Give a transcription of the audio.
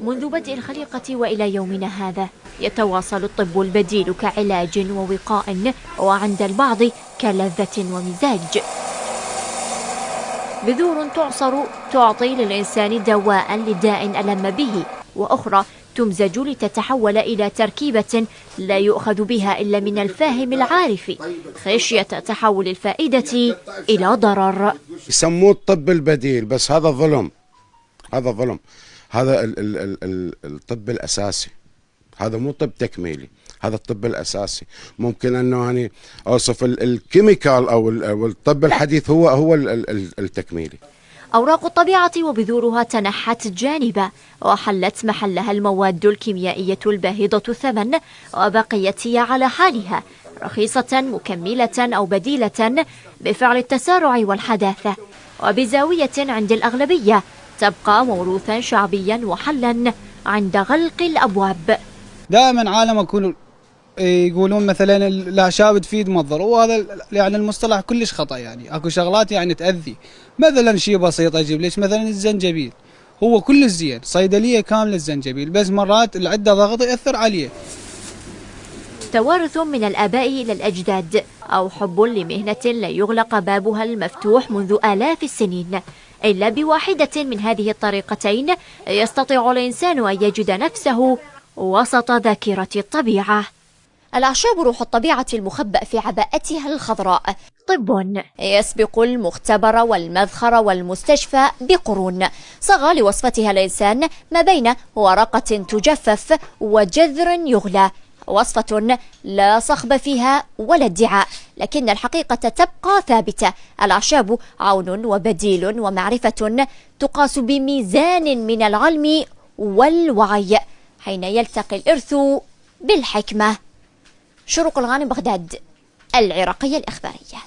منذ بدء الخليقة وإلى يومنا هذا يتواصل الطب البديل كعلاج ووقاء، وعند البعض كلذة ومزاج. بذور تعصر تعطي للإنسان دواء لداء ألم به، وأخرى تمزج لتتحول إلى تركيبة لا يؤخذ بها إلا من الفاهم العارف، خشية تحول الفائدة إلى ضرر. يسموه الطب البديل، بس هذا ظلم، هذا ظلم. هذا الطب الأساسي، هذا مو طب تكميلي، هذا الطب الأساسي. ممكن أنه يعني أوصف الكيميكال أو الطب الحديث هو التكميلي. أوراق الطبيعة وبذورها تنحت جانبا، وحلت محلها المواد الكيميائية الباهظة الثمن، وبقيت هي على حالها رخيصة مكملة أو بديلة بفعل التسارع والحداثة، وبزاوية عند الأغلبية تبقى موروثا شعبيا وحلا عند غلق الأبواب. دائما عالم يقولون مثلا الأعشاب تفيد ما تضر، وهذا يعني المصطلح كلش خطأ. يعني اكو شغلات يعني تأذي، مثلا شيء بسيط اجيب ليش مثلا الزنجبيل، هو كل زين، صيدلية كاملة الزنجبيل، بس مرات اللي عنده ضغط يأثر عليه. توارث من الآباء إلى الأجداد، أو حب لمهنة لا يغلق بابها المفتوح منذ آلاف السنين. إلا بواحدة من هذه الطريقتين يستطيع الإنسان أن يجد نفسه وسط ذاكرة الطبيعة. الأعشاب روح الطبيعة المخبأ في عباءتها الخضراء، طب يسبق المختبر والمذخر والمستشفى بقرون. صاغ لوصفتها الإنسان ما بين ورقة تجفف وجذر يغلى، وصفة لا صخب فيها ولا ادعاء، لكن الحقيقة تبقى ثابتة. الأعشاب عون وبديل ومعرفة تقاس بميزان من العلم والوعي حين يلتقي الإرث بالحكمة. شروق الغانم، بغداد، العراقية الإخبارية.